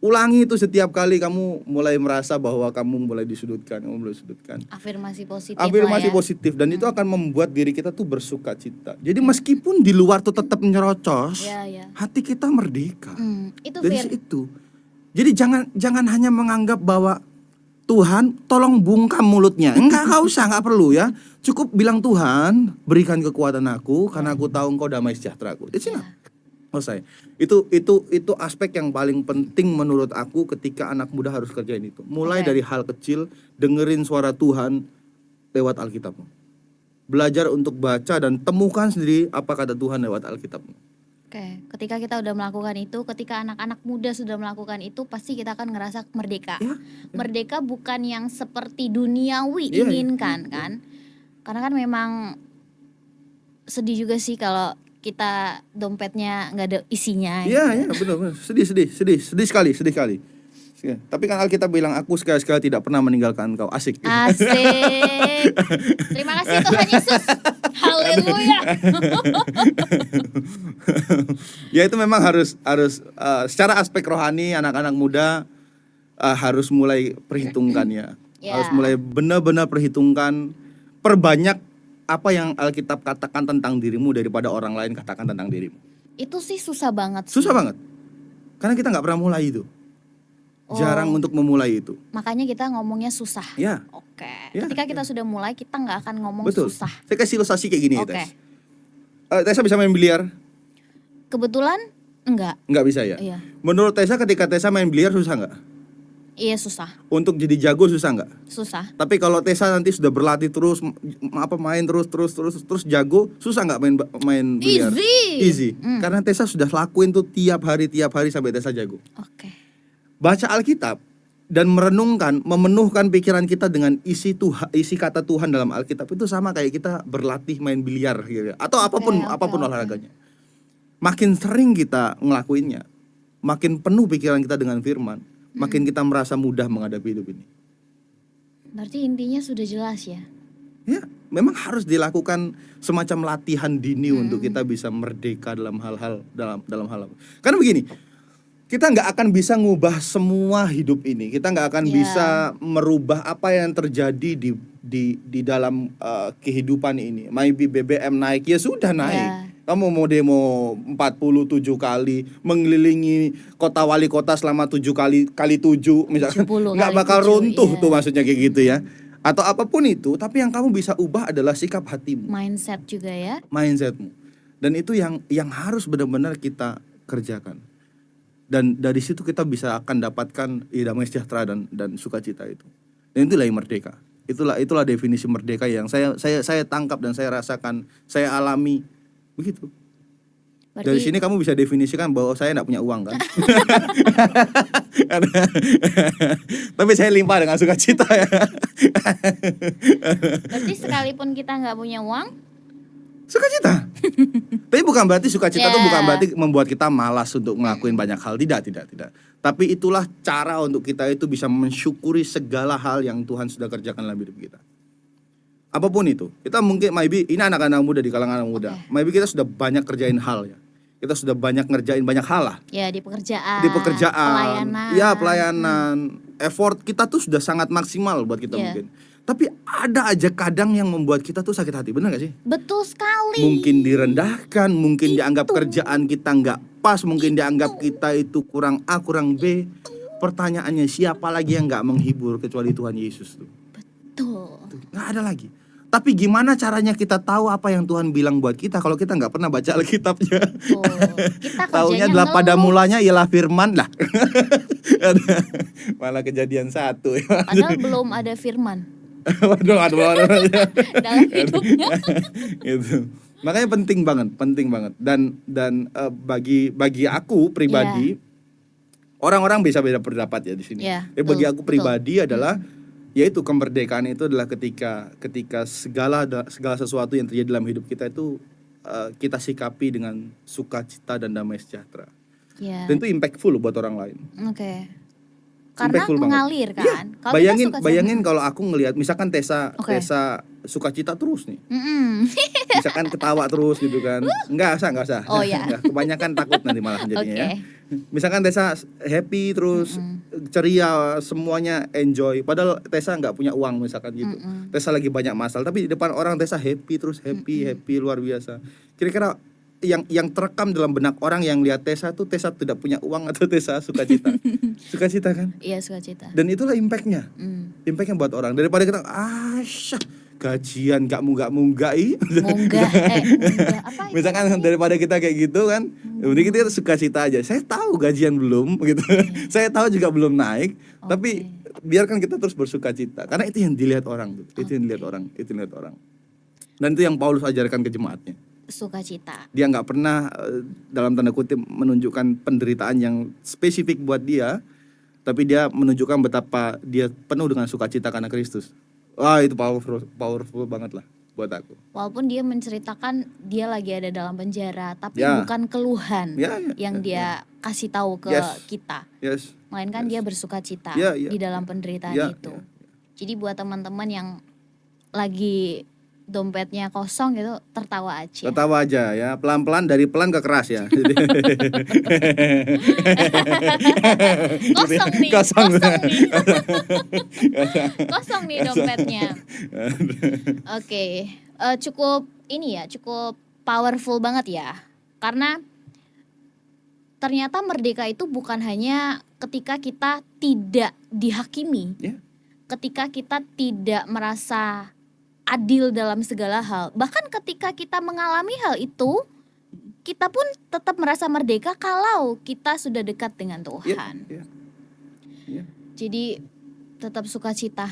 Ulangi itu setiap kali kamu mulai merasa bahwa kamu mulai disudutkan, Afirmasi positif. Afirmasi lah ya. positif, dan itu akan membuat diri kita tuh bersuka cita. Jadi meskipun di luar tuh tetap nyerocos, hati kita merdeka. Itu Dari situ. Jadi jangan hanya menganggap bahwa Tuhan tolong bungkam mulutnya. Enggak usah, enggak perlu ya. Cukup bilang, Tuhan berikan kekuatan aku karena aku tahu Engkau damai sejahteraku. Di sini. Selesai. Itu aspek yang paling penting menurut aku ketika anak muda harus kerjain itu. Mulai dari hal kecil, dengerin suara Tuhan lewat Alkitabmu. Belajar untuk baca dan temukan sendiri apa kata Tuhan lewat Alkitabmu. Oke, ketika kita udah melakukan itu, ketika anak-anak muda sudah melakukan itu, pasti kita akan ngerasa merdeka. Merdeka bukan yang seperti duniawi inginkan kan? Karena kan memang sedih juga sih kalau kita dompetnya nggak ada isinya. Iya, benar. Sedih sekali. Tapi kan Alkitab bilang, aku sekali-sekali tidak pernah meninggalkan engkau. Asik. Terima kasih Tuhan Yesus. Haleluya. Ya itu memang harus secara aspek rohani anak-anak muda harus mulai perhitungkan ya. Harus mulai benar-benar perhitungkan, perbanyak apa yang Alkitab katakan tentang dirimu daripada orang lain katakan tentang dirimu. Itu sih susah banget. Susah banget. Karena kita nggak pernah mulai itu. Jarang untuk memulai itu. Makanya kita ngomongnya susah. Ya. Oke. Ya, Ketika kita sudah mulai, kita nggak akan ngomong Betul. susah. Saya kasih ilustrasi kayak gini ya, Oke. Tess. Tessa bisa main biliar? Kebetulan enggak. Nggak bisa ya? Iya. Menurut Tessa ketika Tessa main biliar susah nggak? Iya susah. Untuk jadi jago susah nggak? Susah. Tapi kalau Tessa nanti sudah berlatih terus, main terus jago, susah nggak main biliar? Easy. Karena Tessa sudah lakuin tuh tiap hari sampai Tessa jago. Oke. Baca Alkitab dan merenungkan, memenuhkan pikiran kita dengan isi kata Tuhan dalam Alkitab itu sama kayak kita berlatih main biliar gitu. Atau apapun olahraganya. Makin sering kita ngelakuinnya, makin penuh pikiran kita dengan firman, makin kita merasa mudah menghadapi hidup ini. Berarti intinya sudah jelas ya. Ya, memang harus dilakukan semacam latihan dini untuk kita bisa merdeka dalam hal-hal dalam hal apa. Karena begini, kita nggak akan bisa ngubah semua hidup ini. Kita nggak akan Ya. bisa merubah apa yang terjadi di dalam kehidupan ini. Maybe BBM naik, ya sudah naik. Ya. Kamu mau demo 47 kali, mengelilingi kota wali kota selama 7 kali 7 misalkan, 70 nggak kali bakal 7, runtuh iya. tuh maksudnya kayak gitu ya. Atau apapun itu, tapi yang kamu bisa ubah adalah sikap hatimu, Mindset juga ya. mindsetmu. Dan itu yang harus benar-benar kita kerjakan. Dan dari situ kita bisa akan dapatkan damai sejahtera dan sukacita itu. Dan itulah yang merdeka. Itulah definisi merdeka yang saya tangkap dan saya rasakan, saya alami begitu. Dari Berarti sini kamu bisa definisikan bahwa saya tidak punya uang kan. Tapi saya limpah dengan sukacita ya. berarti sekalipun kita nggak punya uang, Sukacita. Tapi bukan berarti sukacita itu Ya. bukan berarti membuat kita malas untuk ngelakuin banyak hal. Tidak. Tapi itulah cara untuk kita itu bisa mensyukuri segala hal yang Tuhan sudah kerjakan dalam hidup kita. Apapun itu. Kita mungkin maybe ini anak-anak muda, di kalangan anak muda. Oke. Maybe kita sudah banyak kerjain hal ya. Kita sudah banyak ngerjain banyak hal lah. ya di pekerjaan, Di pekerjaan. pelayanan. Ya, pelayanan. Effort kita tuh sudah sangat maksimal buat kita Ya. mungkin. Tapi ada aja kadang yang membuat kita tuh sakit hati. Benar gak sih? Betul sekali. Mungkin direndahkan, mungkin dianggap kerjaan kita nggak pas, mungkin dianggap kita itu kurang A, kurang B. Pertanyaannya, siapa lagi yang nggak menghibur kecuali Tuhan Yesus tuh? Tuh. Nggak ada lagi. Tapi gimana caranya kita tahu apa yang Tuhan bilang buat kita kalau kita nggak pernah baca Alkitabnya? Tuh. Kita Taunya kerjanya adalah pada ngeluh. mulanya ialah firman lah. Malah kejadian 1 ya. Padahal belum ada firman Waduh. dalam hidupnya. Gitu. Makanya penting banget bagi aku pribadi, orang-orang bisa beda pendapat ya di sini. Ya, Bagi betul, aku pribadi adalah yaitu kemerdekaan itu adalah ketika segala sesuatu yang terjadi dalam hidup kita itu kita sikapi dengan sukacita dan damai sejahtera. Ya. Dan itu impactful buat orang lain. Oke. Karena Impactful banget. mengalir kan. Iya, Kalau bayangin kita suka bayangin kalau aku ngelihat misalkan Oke. Tessa sukacita terus nih. Mm-mm. Misalkan ketawa terus gitu kan. Enggak usah. Oh, ya. Nggak, kebanyakan takut nanti malah jadinya ya. Oke. Misalkan Tessa happy terus, ceria, semuanya enjoy. Padahal Tessa nggak punya uang misalkan gitu. Tessa lagi banyak masalah, tapi di depan orang Tessa happy terus, happy luar biasa. Kira-kira yang terekam dalam benak orang yang lihat Tessa tuh Tessa tidak punya uang atau Tessa sukacita? Sukacita kan? Iya, sukacita. Dan itulah impactnya. Mm. Impactnya buat orang. Daripada kita gajian gak munggah Munggah apa itu? misalkan daripada kita kayak gitu kan, udah kita sukacita aja. Saya tahu gajian belum gitu. Saya tahu juga belum naik, tapi biarkan kita terus bersukacita karena itu yang dilihat orang tuh. Itu yang dilihat orang, Dan itu yang Paulus ajarkan ke jemaatnya. Sukacita. Dia nggak pernah dalam tanda kutip menunjukkan penderitaan yang spesifik buat dia, tapi dia menunjukkan betapa dia penuh dengan sukacita karena Kristus. Wah, itu powerful banget lah buat aku. Walaupun dia menceritakan dia lagi ada dalam penjara, tapi Ya. bukan keluhan yang dia kasih tahu ke kita, Yes. melainkan dia bersukacita Ya. di dalam penderitaan Ya, itu. ya. Jadi buat teman-teman yang lagi dompetnya kosong gitu, tertawa aja. Tertawa aja ya, pelan-pelan dari pelan ke keras ya. Kosong nih, Kosong. kosong nih dompetnya. Oke, cukup ini ya, cukup powerful banget ya. Karena ternyata merdeka itu bukan hanya ketika kita tidak dihakimi, Ya. ketika kita tidak merasa adil dalam segala hal. Bahkan ketika kita mengalami hal itu, kita pun tetap merasa merdeka kalau kita sudah dekat dengan Tuhan. Ya. Jadi tetap sukacita.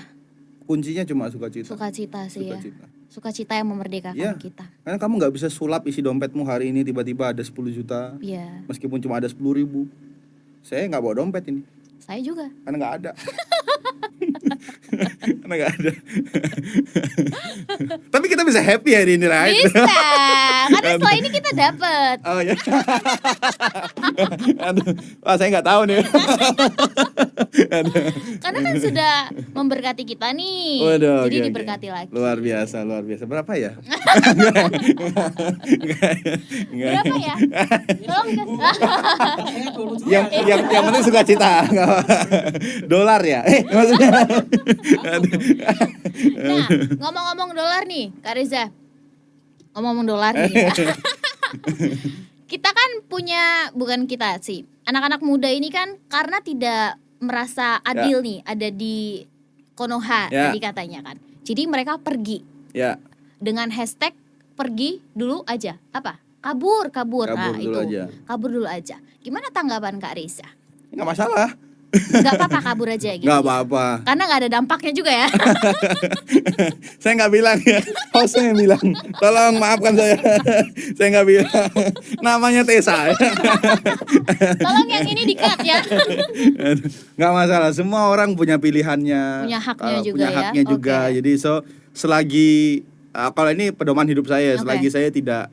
Kuncinya cuma sukacita. Sukacita sih ya. Sukacita. Sukacita yang memerdekakan Ya. kita. Karena kamu nggak bisa sulap isi dompetmu hari ini tiba-tiba ada 10 juta, Iya, meskipun cuma ada 10.000. Saya nggak bawa dompet ini, saya juga. karena nggak ada. Karena nggak ada. Tapi kita bisa happy hari ini, right? Bisa, karena setelah ini kita dapet. Oh ya. Aduh, wah saya nggak tahu nih. Aduh. Karena kan sudah memberkati kita nih. Waduh, jadi oke, oke. diberkati lagi. Luar biasa, luar biasa. Berapa ya? Berapa ya? Tolong Yang penting suka cita. Dolar ya? Maksudnya. Nah, ngomong-ngomong dolar nih, Kak Reza. Ngomong-ngomong dolar nih. Ya. Kita kan punya, bukan kita sih, anak-anak muda ini kan karena tidak merasa adil nih ada di Konoha Ya. tadi katanya kan. Jadi mereka pergi Ya, dengan hashtag pergi dulu aja. Apa? Kabur. Kabur Nah, dulu itu. aja. Kabur dulu aja. Gimana tanggapan Kak Reza? nggak masalah. Gak apa-apa kabur aja gitu. Nggak apa-apa. Karena gak ada dampaknya juga ya. Saya nggak bilang ya. Hostnya yang bilang. Tolong maafkan saya. Saya nggak bilang. Namanya Tessa. Tolong yang ini di-cut ya. Nggak masalah. Semua orang punya pilihannya. Punya haknya juga punya ya. haknya juga. Oke. Jadi selagi kalau ini pedoman hidup saya, Oke. selagi saya tidak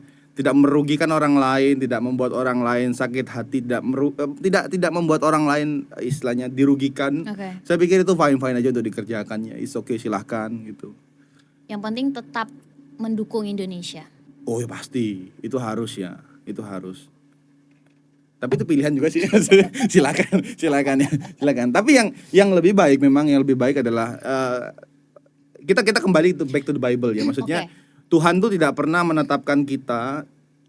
merugikan orang lain, tidak membuat orang lain sakit hati, tidak membuat orang lain istilahnya dirugikan. Oke. Saya pikir itu fine aja untuk dikerjakannya. It's okay, silahkan gitu. Yang penting tetap mendukung Indonesia. Oh ya pasti, itu harus ya, itu harus. Tapi itu pilihan juga sih. silakan ya, silakan. Tapi yang lebih baik memang yang lebih baik adalah kita kembali back to the Bible ya. Maksudnya Oke. Tuhan tuh tidak pernah menetapkan kita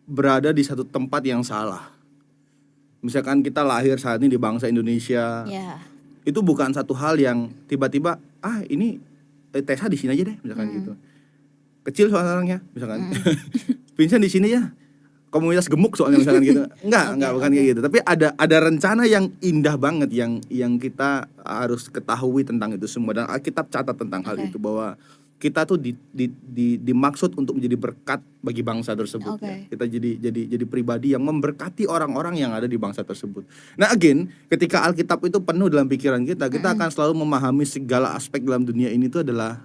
berada di satu tempat yang salah. Misalkan kita lahir saat ini di bangsa Indonesia, Ya. itu bukan satu hal yang tiba-tiba ini Tessa di sini aja deh, misalkan gitu. Kecil soalnya orangnya, misalkan. Vincent di sini ya. Komunitas gemuk soalnya misalkan gitu. Enggak bukan kayak gitu. Tapi ada rencana yang indah banget yang kita harus ketahui tentang itu semua, dan Alkitab catat tentang hal Oke. itu bahwa kita tuh dimaksud untuk menjadi berkat bagi bangsa tersebut. Oke. Ya. Kita jadi pribadi yang memberkati orang-orang yang ada di bangsa tersebut. Nah, again, ketika Alkitab itu penuh dalam pikiran kita akan selalu memahami segala aspek dalam dunia ini itu adalah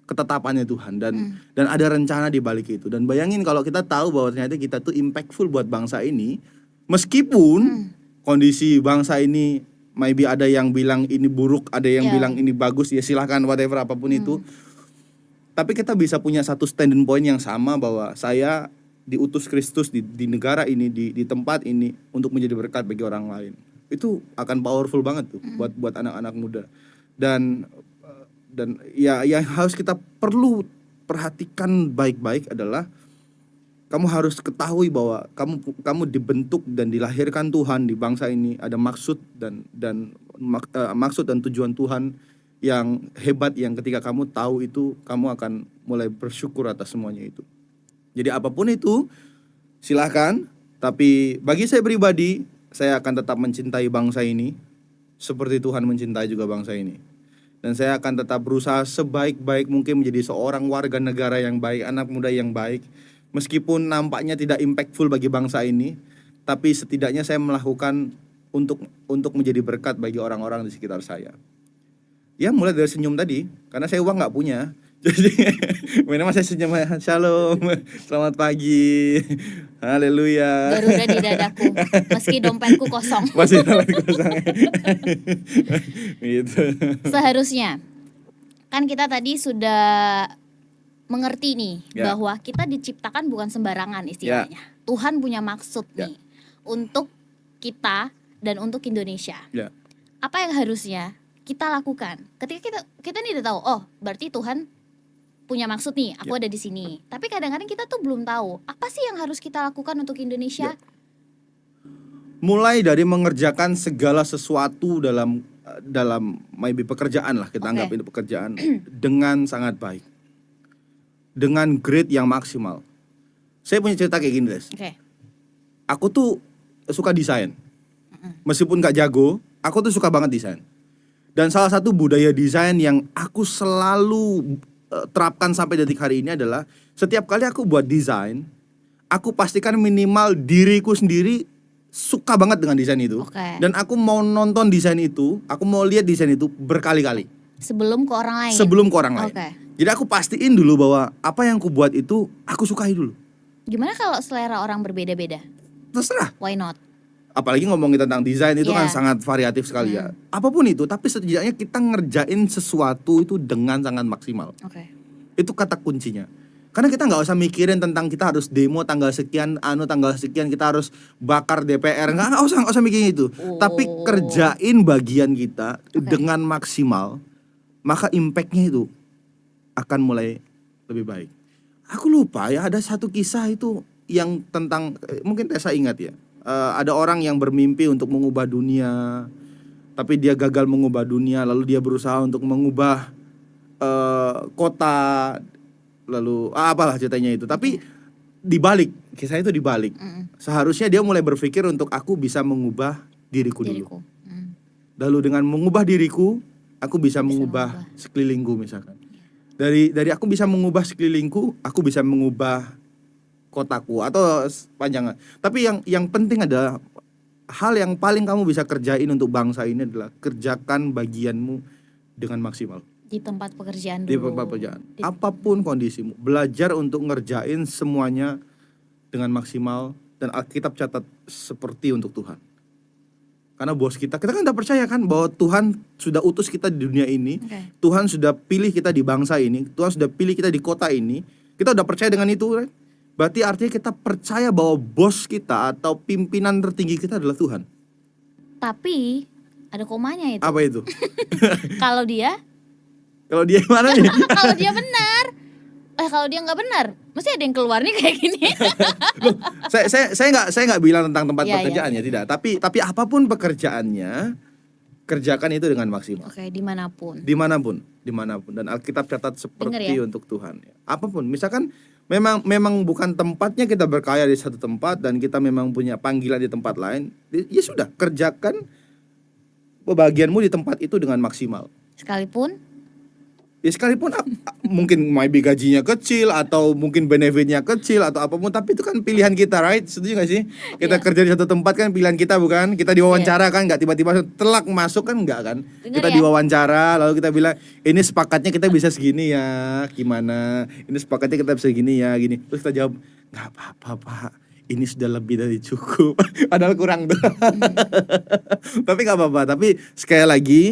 ketetapannya Tuhan, dan ada rencana di balik itu. Dan bayangin kalau kita tahu bahwa ternyata kita tuh impactful buat bangsa ini, meskipun kondisi bangsa ini maybe ada yang bilang ini buruk, ada yang Ya. bilang ini bagus, ya silahkan whatever apapun itu. Tapi kita bisa punya satu standing point yang sama bahwa saya diutus Kristus di negara ini, di tempat ini untuk menjadi berkat bagi orang lain. Itu akan powerful banget tuh buat anak-anak muda. Dan ya yang harus kita perlu perhatikan baik-baik adalah kamu harus ketahui bahwa kamu dibentuk dan dilahirkan Tuhan di bangsa ini, ada maksud maksud dan tujuan Tuhan yang hebat, yang ketika kamu tahu itu kamu akan mulai bersyukur atas semuanya itu. Jadi apapun itu silahkan, tapi bagi saya pribadi, saya akan tetap mencintai bangsa ini seperti Tuhan mencintai juga bangsa ini. Dan saya akan tetap berusaha sebaik-baik mungkin menjadi seorang warga negara yang baik, anak muda yang baik. Meskipun nampaknya tidak impactful bagi bangsa ini, tapi setidaknya saya melakukan untuk menjadi berkat bagi orang-orang di sekitar saya. Ya mulai dari senyum tadi, karena saya uang nggak punya. Jadi memang saya senyum, shalom, selamat pagi, haleluya. Garuda di dadaku, meski dompetku kosong. Masih dompet kosong. Gitu. Seharusnya kan kita tadi sudah mengerti nih Ya. bahwa kita diciptakan bukan sembarangan istilahnya. Tuhan punya maksud Ya. nih untuk kita dan untuk Indonesia. Ya. Apa yang harusnya kita lakukan ketika kita nih udah tahu, oh berarti Tuhan punya maksud nih, aku ada di sini. Tapi kadang-kadang kita tuh belum tahu apa sih yang harus kita lakukan untuk Indonesia. Mulai dari mengerjakan segala sesuatu dalam maybe pekerjaan lah, kita Oke. anggap itu pekerjaan dengan sangat baik, dengan grade yang maksimal. Saya punya cerita kayak gini, guys. Oke. Aku tuh suka desain, meskipun gak jago, aku tuh suka banget desain. Dan salah satu budaya desain yang aku selalu terapkan sampai detik hari ini adalah setiap kali aku buat desain, aku pastikan minimal diriku sendiri suka banget dengan desain itu. Oke. Dan aku mau nonton desain itu, aku mau lihat desain itu berkali-kali. sebelum ke orang lain. sebelum ke orang lain. Oke. Jadi aku pastiin dulu bahwa apa yang aku buat itu aku sukai dulu. Gimana kalau selera orang berbeda-beda? Terserah. Why not? Apalagi ngomongin tentang desain itu kan Iya. sangat variatif sekali ya. Apapun itu, tapi setidaknya kita ngerjain sesuatu itu dengan sangat maksimal. Oke. Itu kata kuncinya. Karena kita nggak usah mikirin tentang kita harus demo tanggal sekian, tanggal sekian kita harus bakar DPR, nggak usah mikirin itu. Tapi kerjain bagian kita dengan maksimal, maka impactnya itu akan mulai lebih baik. Aku lupa ya, ada satu kisah itu yang tentang mungkin Tessa ingat ya. Ada orang yang bermimpi untuk mengubah dunia, tapi dia gagal mengubah dunia, lalu dia berusaha untuk mengubah kota, lalu apalah ceritanya itu. Tapi dibalik, kisah itu dibalik. Seharusnya dia mulai berpikir untuk aku bisa mengubah diriku dulu. Lalu dengan mengubah diriku, aku bisa mengubah sekelilingku misalkan. Dari aku bisa mengubah sekelilingku, aku bisa mengubah kotaku atau panjangan. Tapi yang penting adalah hal yang paling kamu bisa kerjain untuk bangsa ini adalah kerjakan bagianmu dengan maksimal. Di tempat pekerjaan dulu. Di tempat pekerjaan. Apapun kondisimu, belajar untuk ngerjain semuanya dengan maksimal dan Alkitab catat seperti untuk Tuhan. Karena bos kita kan udah percaya kan bahwa Tuhan sudah utus kita di dunia ini. Okay. Tuhan sudah pilih kita di bangsa ini, Tuhan sudah pilih kita di kota ini. Kita udah percaya dengan itu, right? Berarti artinya kita percaya bahwa bos kita atau pimpinan tertinggi kita adalah Tuhan. Tapi ada komanya itu. Apa itu? Kalau dia Kalau dia mana nih? kalau dia benar. Kalau dia nggak benar, mesti ada yang keluar nih kayak gini. Loh, saya nggak bilang tentang tempat Ya, pekerjaannya, tidak. Tapi apapun pekerjaannya, kerjakan itu dengan maksimal. Oke, dimanapun. Dimanapun. Dan Alkitab catat seperti ya? untuk Tuhan. Apapun, misalkan memang bukan tempatnya kita berkaya di satu tempat dan kita memang punya panggilan di tempat lain, ya sudah, kerjakan bagianmu di tempat itu dengan maksimal. Sekalipun mungkin maybe gajinya kecil atau mungkin benefitnya kecil atau apapun, tapi itu kan pilihan kita, right? Setuju gak sih? Kita kerja di satu tempat kan pilihan kita, bukan? Kita diwawancara kan, nggak tiba-tiba telak masuk kan, nggak kan? Kita diwawancara lalu kita bilang ini sepakatnya kita bisa segini ya, gimana? Ini sepakatnya kita bisa segini ya, gini. Terus kita jawab nggak apa-apa Pak, ini sudah lebih dari cukup. Padahal kurang tuh. Tapi nggak apa-apa. Tapi sekali lagi,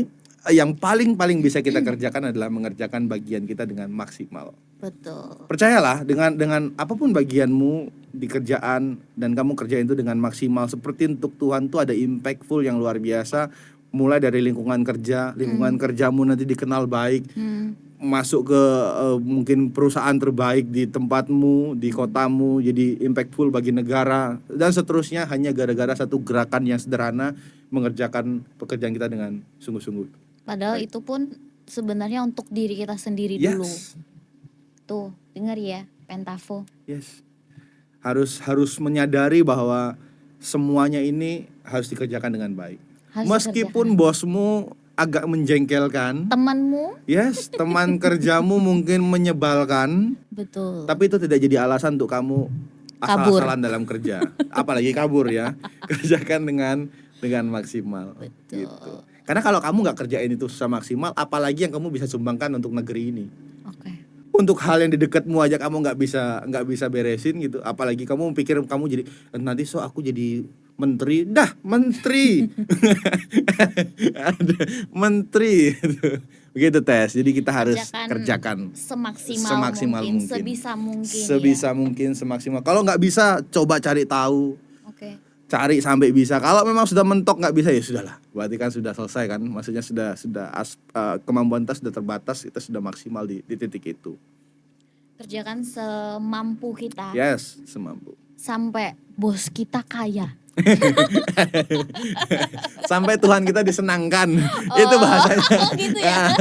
yang paling bisa kita kerjakan adalah mengerjakan bagian kita dengan maksimal. Betul. Percayalah dengan apapun bagianmu di kerjaan dan kamu kerjain itu dengan maksimal seperti untuk Tuhan tuh ada impactful yang luar biasa. Mulai dari lingkungan kerja, kerjamu nanti dikenal baik, masuk ke mungkin perusahaan terbaik di tempatmu, di kotamu, jadi impactful bagi negara dan seterusnya hanya gara-gara satu gerakan yang sederhana mengerjakan pekerjaan kita dengan sungguh-sungguh. Padahal itu pun sebenarnya untuk diri kita sendiri dulu. Tuh, dengar ya, Pentafo. Yes. Harus menyadari bahwa semuanya ini harus dikerjakan dengan baik. Meskipun bosmu agak menjengkelkan, temanmu, teman kerjamu mungkin menyebalkan. Betul. Tapi itu tidak jadi alasan untuk kamu asal-asalan dalam kerja. Apalagi kabur ya. Kerjakan dengan maksimal. Betul. Gitu. Karena kalau kamu nggak kerjain itu secara maksimal, apalagi yang kamu bisa sumbangkan untuk negeri ini. Oke. Untuk hal yang di dekatmu aja kamu nggak bisa beresin gitu. Apalagi kamu pikir kamu jadi nanti aku jadi menteri, menteri, menteri. Begitu Tes. Jadi kita harus kerjakan semaksimal mungkin, sebisa mungkin, semaksimal. Kalau nggak bisa, coba cari tahu. Oke. Cari sampai bisa. Kalau memang sudah mentok nggak bisa ya sudahlah. Berarti kan sudah selesai kan. Maksudnya sudah kemampuan kita sudah terbatas, kita sudah maksimal di titik itu. Kerjakan semampu kita. Yes, semampu. Sampai bos kita kaya. Sampai Tuhan kita disenangkan. Itu bahasanya. Gitu ya.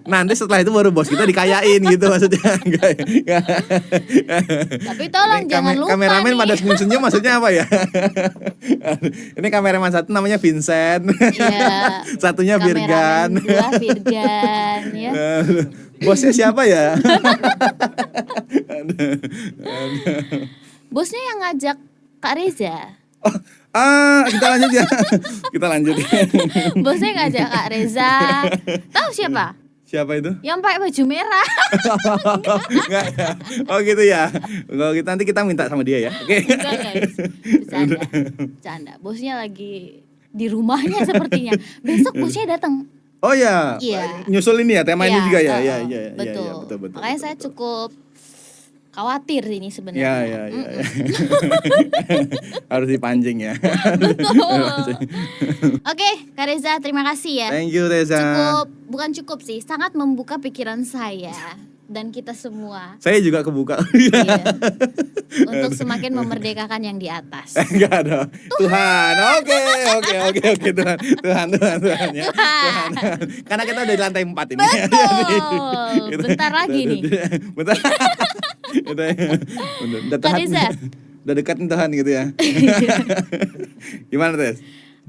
Nanti setelah itu baru bos kita dikayain gitu maksudnya. Tapi tolong jangan lupa kameramen nih. pada senyum-senyum maksudnya apa ya? Ini kameraman satu namanya Vincent. Iya. Satunya Virgan. Dua Virgan ya. Bosnya siapa ya? Bosnya yang ngajak Kak Reza. Kita lanjut ya. Kita lanjut. Bosnya ngajak Kak Reza. Tahu siapa? Siapa itu? Yang pakai baju merah. Enggak ya. Oh gitu ya. Kalau gitu nanti kita minta sama dia ya. Oke. Enggak guys, bercanda. Bosnya lagi di rumahnya sepertinya. Besok bosnya datang. Oh ya. Iya. Nyusul ini ya tema ini Iya, juga ya. Iya, betul. iya, iya, betul. Makanya saya cukup khawatir ini sebenarnya. Iya. Harus dipancing ya. Betul. Oke, Kak Reza, terima kasih ya. Thank you Reza. Bukan cukup sih, sangat membuka pikiran saya dan kita semua. Saya juga kebuka. Iya. Untuk semakin memerdekakan yang di atas. Enggak ada. Tuhan. Oke. Tuhan ya. Tuhan. Karena kita udah di lantai 4 ini. Betul. Bentar lagi nih. Bentar. Udah Kak Reza. Udah dekat nih Tuhan gitu ya. Gimana Tes?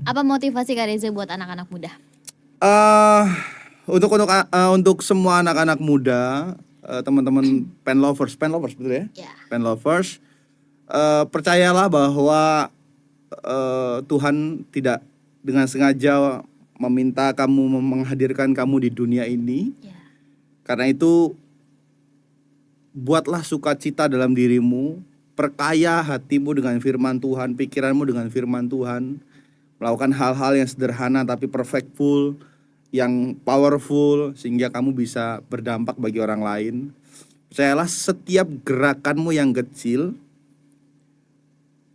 Apa motivasi Kak Reza buat anak-anak muda? Untuk semua anak-anak muda, teman-teman pen lovers betul ya? Ya. Pen lovers, percayalah bahwa Tuhan tidak dengan sengaja meminta kamu menghadirkan kamu di dunia ini. Ya. Karena itu buatlah sukacita dalam dirimu, perkaya hatimu dengan firman Tuhan, pikiranmu dengan firman Tuhan, melakukan hal-hal yang sederhana tapi perfectful, yang powerful sehingga kamu bisa berdampak bagi orang lain. Percayalah setiap gerakanmu yang kecil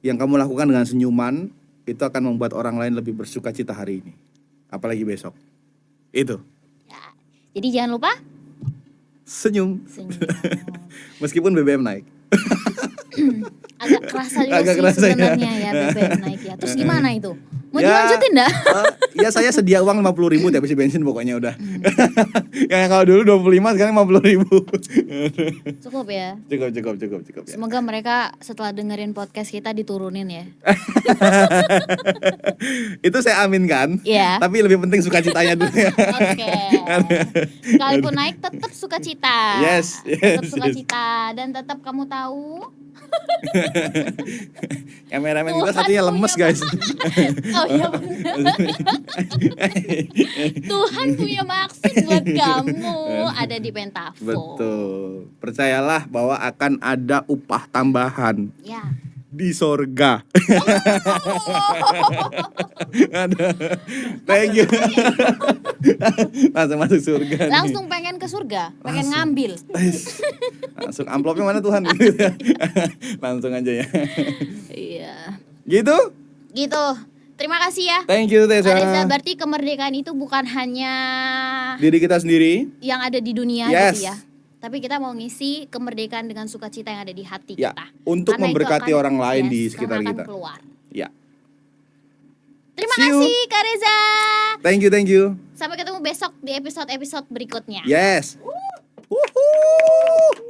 yang kamu lakukan dengan senyuman itu akan membuat orang lain lebih bersukacita hari ini, apalagi besok. Itu. Ya. Jadi jangan lupa Senyum. Meskipun BBM naik. Agak kerasa juga Agak sih kerasa ya. sebenarnya ya BBM naik ya. Terus gimana itu? Mau Ya, dilanjutin enggak? Ya saya sedia uang 50.000 tiap isi bensin pokoknya udah. Yang kalau dulu 25 sekarang 50.000. Cukup ya. Cukup ya. Semoga mereka setelah dengerin podcast kita diturunin ya. Itu saya aminkan. Iya. Tapi lebih penting sukacitanya dulu ya. Oke. Sekalipun naik tetap sukacita. Yes. Tetap sukacita dan tetap kamu tahu Kameramen kita Tuhan satunya lemes punya guys. Oh iya benar. Tuhan punya maksud buat kamu ada di Pentafo. Betul. Percayalah bahwa akan ada upah tambahan Ya. di sorga. Aduh. Thank you. Langsung masuk surga nih. Langsung pengen ke surga, pengen ngambil. Langsung amplopnya mana Tuhan? Langsung aja ya. Iya. Gitu? Gitu. Terima kasih ya. Thank you Tessa. Kak Reza, berarti kemerdekaan itu bukan hanya Diri kita sendiri. yang ada di dunia Yes. gitu ya. Tapi kita mau ngisi kemerdekaan dengan sukacita yang ada di hati Ya, kita. untuk Karena itu memberkati akan- orang lain yes, di sekitar karena akan kita. keluar. Ya. Terima See you. kasih Kak Reza. Thank you. Sampai ketemu besok di episode-episode berikutnya. Yes. Woohoo.